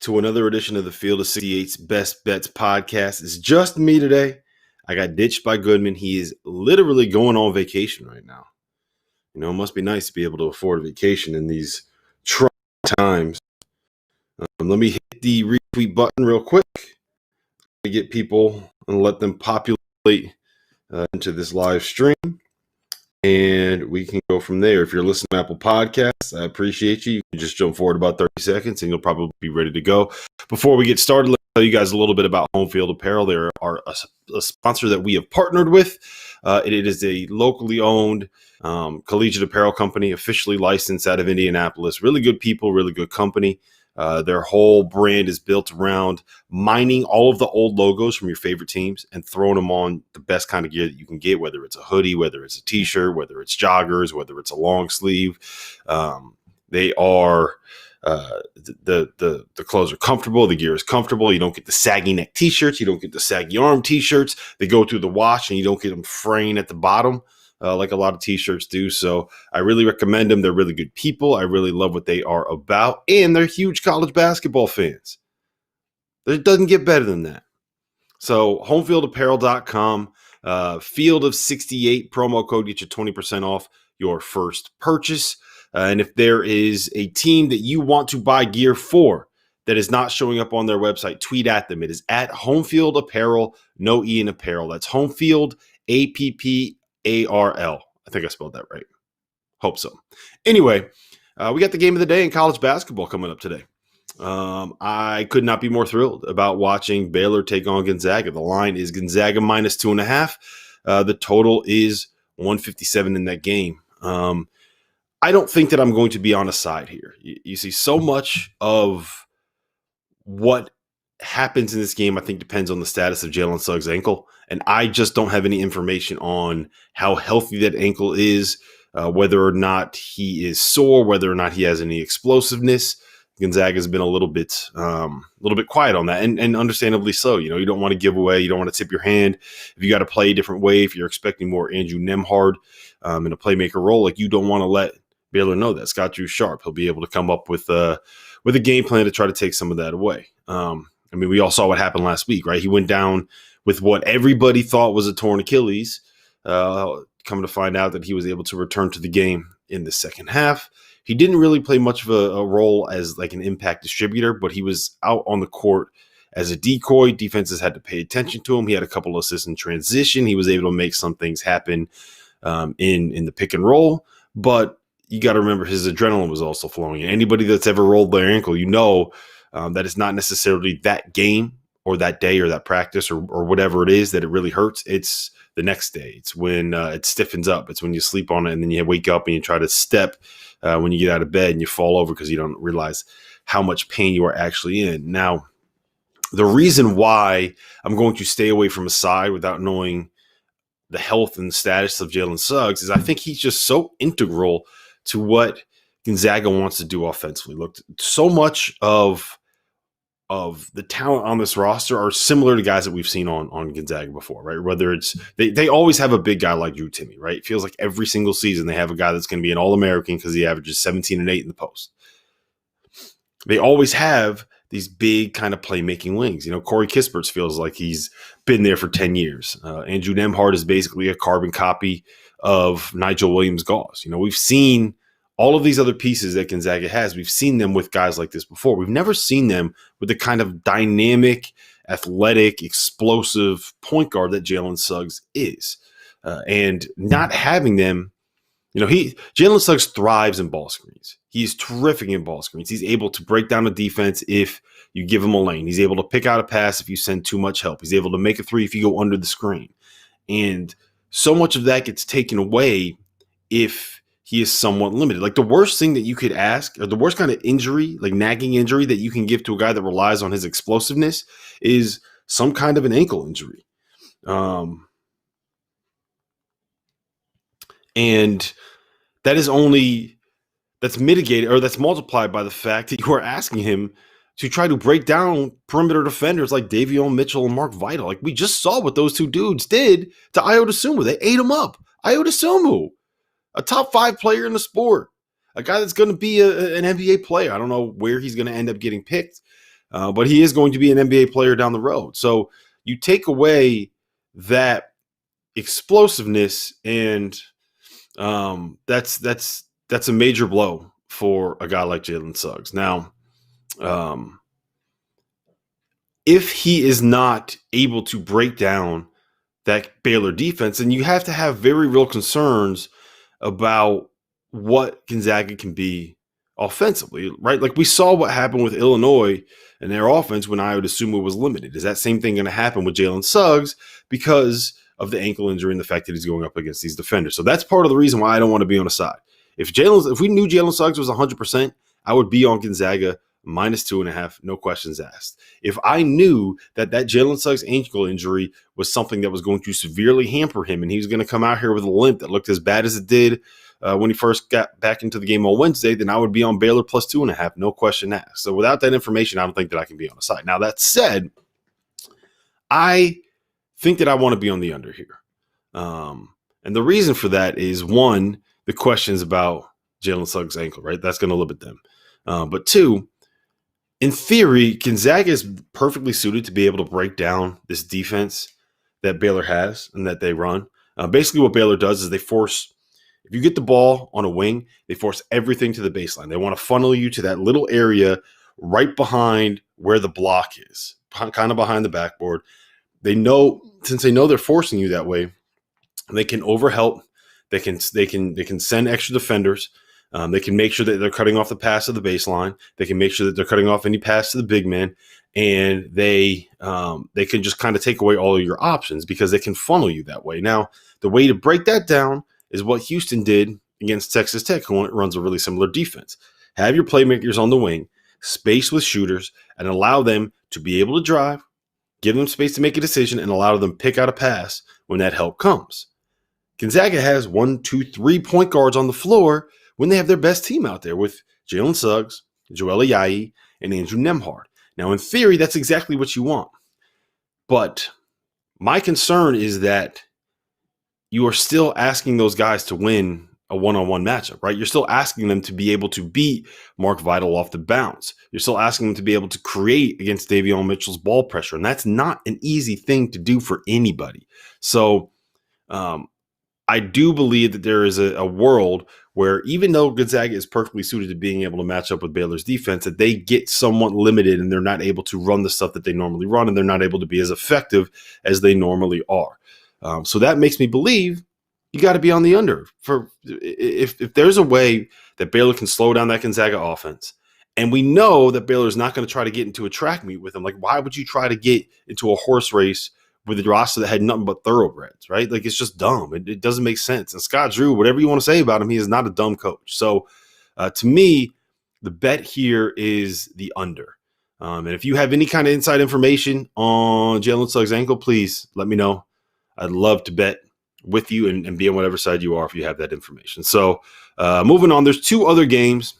to another edition of the Field of 68's Best Bets podcast. It's just me today. I got ditched by Goodman. He is literally going on vacation right now. You know, it must be nice to be able to afford a vacation in these trying times. Let me hit the retweet button real quick to get people and let them populate into this live stream. And we can go from there. If you're listening to Apple Podcasts, I appreciate you. You can just jump forward about 30 seconds and you'll probably be ready to go. Before we get started, let me tell you guys a little bit about Home Field Apparel. They are a sponsor that we have partnered with. It is a locally owned collegiate apparel company, officially licensed out of Indianapolis. Really good people, really good company. Their whole brand is built around mining all of the old logos from your favorite teams and throwing them on the best kind of gear that you can get, whether it's a hoodie, whether it's a t-shirt, whether it's joggers, whether it's a long sleeve. They are the clothes are comfortable. The gear is comfortable. You don't get the saggy neck t-shirts. You don't get the saggy arm t-shirts. They go through the wash and you don't get them fraying at the bottom. Like a lot of t-shirts do. So I really recommend them. They're really good people. I really love what they are about. And they're huge college basketball fans. It doesn't get better than that. So homefieldapparel.com, Field of 68 promo code, get you 20% off your first purchase. And if there is a team that you want to buy gear for that is not showing up on their website, tweet at them. It is at Homefield Apparel, no E in apparel. That's Homefield, APPARL. I think I spelled that right. Hope so. Anyway, we got the game of the day in college basketball coming up today. I could not be more thrilled about watching Baylor take on Gonzaga. The line is Gonzaga minus 2.5. The total is 157 in that game. I don't think that I'm going to be on a side here. You see, so much of what happens in this game, I think, depends on the status of Jalen Suggs' ankle. And I just don't have any information on how healthy that ankle is, whether or not he is sore, whether or not he has any explosiveness. Gonzaga has been a little bit quiet on that, and understandably so. You know, you don't want to give away, you don't want to tip your hand. If you got to play a different way, if you're expecting more Andrew Nembhard in a playmaker role, like you don't want to let Baylor know that. Scott Drew Sharp, he'll be able to come up with a game plan to try to take some of that away. I mean, we all saw what happened last week, right? He went down with what everybody thought was a torn Achilles. Come to find out that he was able to return to the game in the second half. He didn't really play much of a role as like an impact distributor, but he was out on the court as a decoy. Defenses had to pay attention to him. He had a couple of assists in transition. He was able to make some things happen in the pick and roll, but you got to remember his adrenaline was also flowing. Anybody that's ever rolled their ankle, you know that it's not necessarily that game or that day or that practice or whatever it is that it really hurts. It's the next day. It's when it stiffens up. It's when you sleep on it and then you wake up and you try to step when you get out of bed and you fall over because you don't realize how much pain you are actually in. Now, the reason why I'm going to stay away from a side without knowing the health and status of Jalen Suggs is I think he's just so integral to what Gonzaga wants to do offensively. Look, so much of the talent on this roster are similar to guys that we've seen on Gonzaga before, right? Whether it's they always have a big guy like Drew Timme, right? It feels like every single season they have a guy that's going to be an All-American because he averages 17 and 8 in the post. They always have these big kind of playmaking wings. You know, Corey Kispertz feels like he's been there for 10 years. Andrew Nembhard is basically a carbon copy of Nigel Williams-Goss. You know, we've seen all of these other pieces that Gonzaga has. We've seen them with guys like this before. We've never seen them with the kind of dynamic, athletic, explosive point guard that Jalen Suggs is. And not having them, you know, Jalen Suggs thrives in ball screens. He's terrific in ball screens. He's able to break down a defense if you give him a lane. He's able to pick out a pass if you send too much help. He's able to make a three if you go under the screen. And so much of that gets taken away if he is somewhat limited. Like the worst thing that you could ask, or the worst kind of injury, like nagging injury that you can give to a guy that relies on his explosiveness is some kind of an ankle injury. And that's mitigated or that's multiplied by the fact that you are asking him to try to break down perimeter defenders like Davion Mitchell and Mark Vital. Like we just saw what those two dudes did to Ayo Dosunmu. They ate him up. Ayo Dosunmu, a top 5 player in the sport, a guy that's going to be an NBA player. I don't know where he's going to end up getting picked, but he is going to be an NBA player down the road. So you take away that explosiveness, and that's a major blow for a guy like Jalen Suggs. Now, if he is not able to break down that Baylor defense, then you have to have very real concerns about what Gonzaga can be offensively, right? Like we saw what happened with Illinois and their offense when I would assume it was limited. Is that same thing going to happen with Jalen Suggs because of the ankle injury and the fact that he's going up against these defenders? So that's part of the reason why I don't want to be on the side. If we knew Jalen Suggs was 100%, I would be on Gonzaga -2.5, no questions asked. If I knew that Jalen Suggs ankle injury was something that was going to severely hamper him and he was going to come out here with a limp that looked as bad as it did when he first got back into the game on Wednesday, then I would be on Baylor +2.5, no question asked. So without that information, I don't think that I can be on the side. Now, that said, I think that I want to be on the under here. And the reason for that is, one, the questions about Jalen Suggs' ankle, right? That's going to limit them. But two, in theory, Gonzaga is perfectly suited to be able to break down this defense that Baylor has and that they run. Basically, what Baylor does is they force, if you get the ball on a wing, they force everything to the baseline. They want to funnel you to that little area right behind where the block is, kind of behind the backboard. They know, since they know they're forcing you that way, they can overhelp. They can send extra defenders. They can make sure that they're cutting off the pass to the baseline. They can make sure that they're cutting off any pass to the big man, and they can just kind of take away all of your options because they can funnel you that way. Now, the way to break that down is what Houston did against Texas Tech, who runs a really similar defense. Have your playmakers on the wing, space with shooters, and allow them to be able to drive, give them space to make a decision, and allow them to pick out a pass when that help comes. Gonzaga has 1, 2, 3 point guards on the floor when they have their best team out there with Jalen Suggs, Joel Ayayi, and Andrew Nembhard. Now, in theory, that's exactly what you want. But my concern is that you are still asking those guys to win a one-on-one matchup, right? You're still asking them to be able to beat Mark Vital off the bounce. You're still asking them to be able to create against Davion Mitchell's ball pressure, and that's not an easy thing to do for anybody. So I do believe that there is a world where, even though Gonzaga is perfectly suited to being able to match up with Baylor's defense, that they get somewhat limited and they're not able to run the stuff that they normally run, and they're not able to be as effective as they normally are. So that makes me believe you got to be on the under. For if there's a way that Baylor can slow down that Gonzaga offense, and we know that Baylor is not going to try to get into a track meet with them. Like, why would you try to get into a horse race with a roster that had nothing but thoroughbreds, right? Like, it's just dumb. It doesn't make sense. And Scott Drew, whatever you want to say about him, he is not a dumb coach. So to me, the bet here is the under. And if you have any kind of inside information on Jalen Suggs' ankle, please let me know. I'd love to bet with you and be on whatever side you are if you have that information. So moving on, there's two other games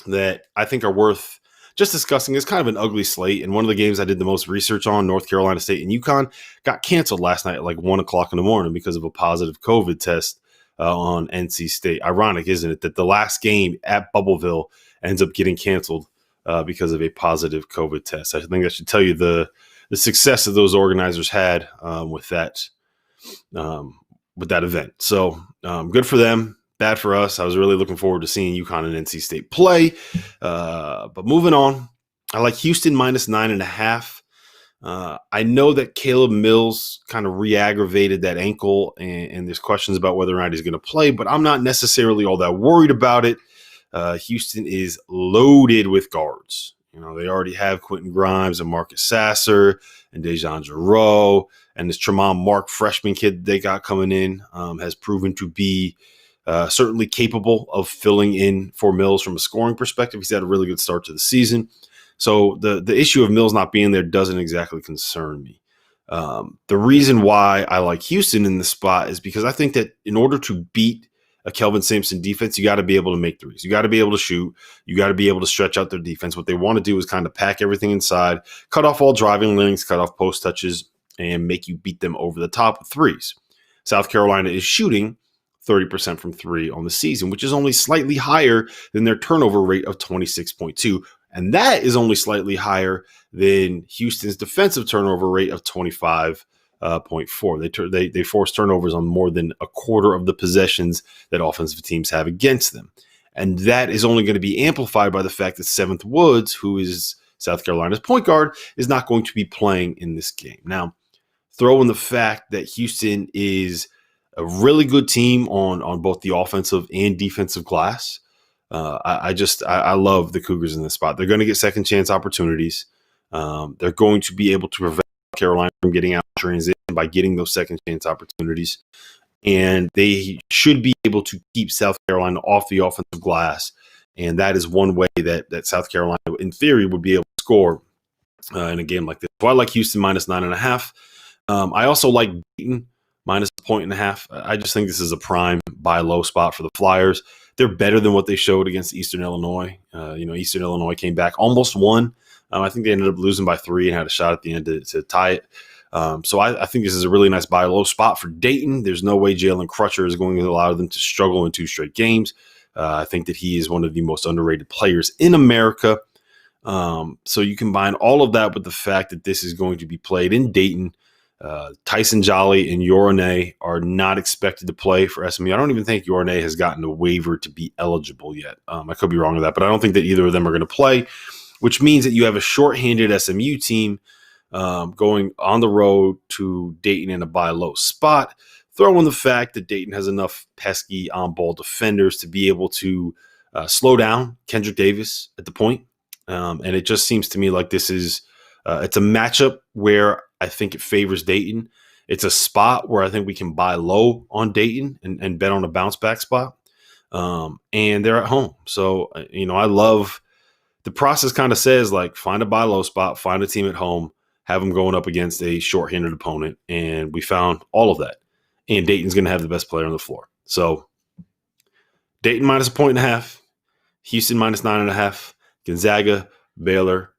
that I think are worth just discussing. It's kind of an ugly slate, and one of the games I did the most research on, North Carolina State and UConn, got canceled last night at like 1 o'clock in the morning because of a positive COVID test on NC State. Ironic, isn't it, that the last game at Bubbleville ends up getting canceled because of a positive COVID test. I think that should tell you the success that those organizers had with that event. So good for them. Bad for us. I was really looking forward to seeing UConn and NC State play. But moving on, I like Houston -9.5. I know that Caleb Mills kind of re-aggravated that ankle, and there's questions about whether or not he's going to play, but I'm not necessarily all that worried about it. Houston is loaded with guards. You know, they already have Quentin Grimes and Marcus Sasser and Dejan Jarreau, and this Tremont Mark freshman kid they got coming in has proven to be certainly capable of filling in for Mills from a scoring perspective. He's had a really good start to the season. So the issue of Mills not being there doesn't exactly concern me. The reason why I like Houston in this spot is because I think that in order to beat a Kelvin Sampson defense, you got to be able to make threes. You got to be able to shoot. You got to be able to stretch out their defense. What they want to do is kind of pack everything inside, cut off all driving lanes, cut off post touches, and make you beat them over the top with threes. South Carolina is shooting 30% from three on the season, which is only slightly higher than their turnover rate of 26.2. And that is only slightly higher than Houston's defensive turnover rate of 25.4. They force turnovers on more than a quarter of the possessions that offensive teams have against them. And that is only going to be amplified by the fact that Seventh Woods, who is South Carolina's point guard, is not going to be playing in this game. Now, throw in the fact that Houston is a really good team on both the offensive and defensive glass. I love the Cougars in this spot. They're going to get second chance opportunities. They're going to be able to prevent Carolina from getting out of transition by getting those second chance opportunities. And they should be able to keep South Carolina off the offensive glass. And that is one way that South Carolina, in theory, would be able to score in a game like this. So I like Houston minus 9.5. I also like Dayton minus 1.5. I just think this is a prime buy low spot for the Flyers. They're better than what they showed against Eastern Illinois. Eastern Illinois came back, almost won. I think they ended up losing by 3 and had a shot at the end to tie it. So I think this is a really nice buy low spot for Dayton. There's no way Jalen Crutcher is going to allow them to struggle in 2 straight games. I think that he is one of the most underrated players in America. So you combine all of that with the fact that this is going to be played in Dayton. Tyson Jolly and Yorone are not expected to play for SMU. I don't even think Yorone has gotten a waiver to be eligible yet. I could be wrong with that, but I don't think that either of them are going to play, which means that you have a shorthanded SMU team going on the road to Dayton in a buy low spot. Throw in the fact that Dayton has enough pesky on-ball defenders to be able to slow down Kendrick Davis at the point. And it just seems to me like this is it's a matchup where I think it favors Dayton. It's a spot where I think we can buy low on Dayton and bet on a bounce back spot. And they're at home. So, I love the process kind of says like find a buy low spot, find a team at home, have them going up against a shorthanded opponent. And we found all of that. And Dayton's going to have the best player on the floor. So Dayton minus 1.5, Houston minus 9.5, Gonzaga, Baylor,